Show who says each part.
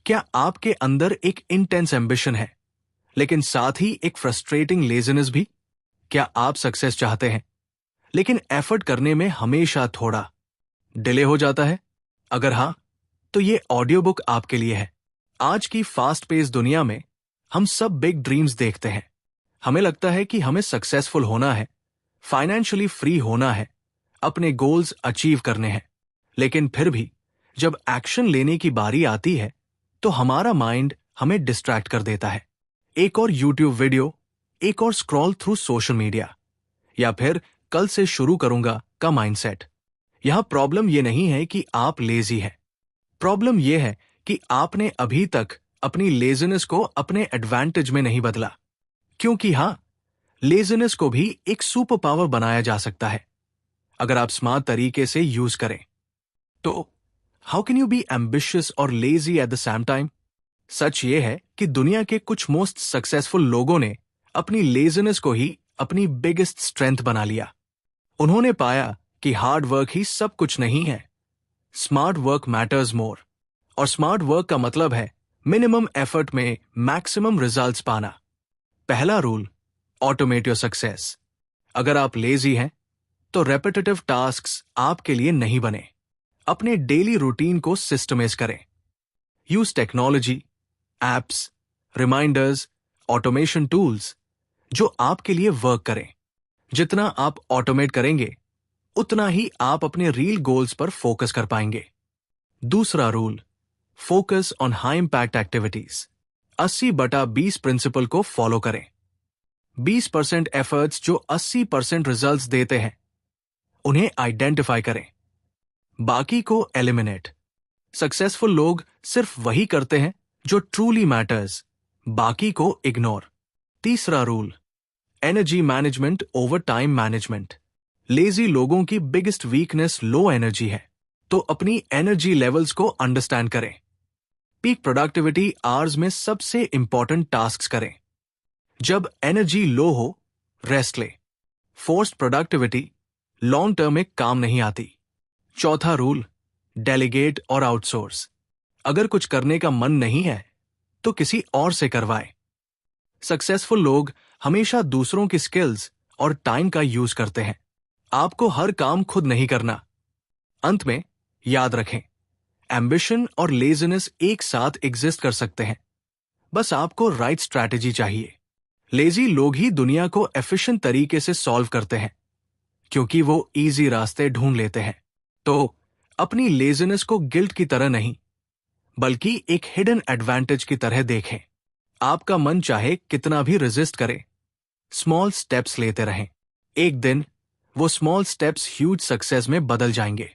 Speaker 1: क्या आपके अंदर एक इंटेंस एम्बिशन है, लेकिन साथ ही एक फ्रस्ट्रेटिंग लेजीनेस भी? क्या आप सक्सेस चाहते हैं, लेकिन एफर्ट करने में हमेशा थोड़ा डिले हो जाता है? अगर हाँ, तो ये ऑडियो बुक आपके लिए है। आज की फास्ट पेस दुनिया में हम सब बिग ड्रीम्स देखते हैं। हमें लगता है कि हमें सक्सेसफुल होना है, फाइनेंशियली फ्री होना है, अपने गोल्स अचीव करने हैं। लेकिन फिर भी जब एक्शन लेने की बारी आती है तो हमारा माइंड हमें डिस्ट्रैक्ट कर देता है। एक और यूट्यूब वीडियो, एक और स्क्रॉल थ्रू सोशल मीडिया, या फिर कल से शुरू करूंगा का माइंडसेट। यहां प्रॉब्लम यह नहीं है कि आप लेजी हैं। प्रॉब्लम यह है कि आपने अभी तक अपनी लेजीनेस को अपने एडवांटेज में नहीं बदला। क्योंकि हां, लेजीनेस को भी एक सुपर पावर बनाया जा सकता है अगर आप स्मार्ट तरीके से यूज करें। तो how can you be ambitious और lazy at the same time? सच ये है कि दुनिया के कुछ मोस्ट सक्सेसफुल लोगों ने अपनी लेजीनेस को ही अपनी बिगेस्ट स्ट्रेंथ बना लिया। उन्होंने पाया कि हार्ड वर्क ही सब कुछ नहीं है, स्मार्ट वर्क मैटर्स मोर। और स्मार्ट वर्क का मतलब है मिनिमम एफर्ट में मैक्सिमम रिजल्ट्स पाना। पहला रूल, ऑटोमेट योर सक्सेस। अगर आप लेजी हैं तो रेपिटेटिव टास्क्स आपके लिए नहीं बने। अपने डेली रूटीन को सिस्टमाइज करें। Use technology, apps, reminders, automation tools जो आपके लिए वर्क करें। जितना आप ऑटोमेट करेंगे उतना ही आप अपने रियल गोल्स पर फोकस कर पाएंगे। दूसरा rule, focus on high impact activities. 80/20 principle को फॉलो करें। 20% एफर्ट्स जो 80% रिजल्ट्स देते हैं उन्हें आइडेंटिफाई करें, बाकी को एलिमिनेट। सक्सेसफुल लोग सिर्फ वही करते हैं जो ट्रूली मैटर्स, बाकी को इग्नोर। तीसरा rule, energy management over time management. Lazy लोगों की बिगेस्ट वीकनेस लो एनर्जी है, तो अपनी एनर्जी लेवल्स को अंडरस्टैंड करें। पीक प्रोडक्टिविटी आवर्स में सबसे इंपॉर्टेंट टास्क्स करें। जब एनर्जी लो हो, रेस्ट ले। फोर्स्ड प्रोडक्टिविटी लॉन्ग टर्म में काम नहीं आती। चौथा रूल, डेलीगेट और आउटसोर्स। अगर कुछ करने का मन नहीं है तो किसी और से करवाएं। सक्सेसफुल लोग हमेशा दूसरों की स्किल्स और टाइम का यूज करते हैं। आपको हर काम खुद नहीं करना। अंत में याद रखें, एम्बिशन और लेजीनेस एक साथ एग्जिस्ट कर सकते हैं, बस आपको राइट स्ट्रैटेजी चाहिए। लेजी लोग ही दुनिया को एफिशिएंट तरीके से सॉल्व करते हैं क्योंकि वो इजी रास्ते ढूंढ लेते हैं। तो अपनी लेजीनेस को गिल्ट की तरह नहीं, बल्कि एक हिडन एडवांटेज की तरह देखें। आपका मन चाहे कितना भी रेजिस्ट करे, स्मॉल स्टेप्स लेते रहें। एक दिन वो स्मॉल स्टेप्स ह्यूज सक्सेस में बदल जाएंगे।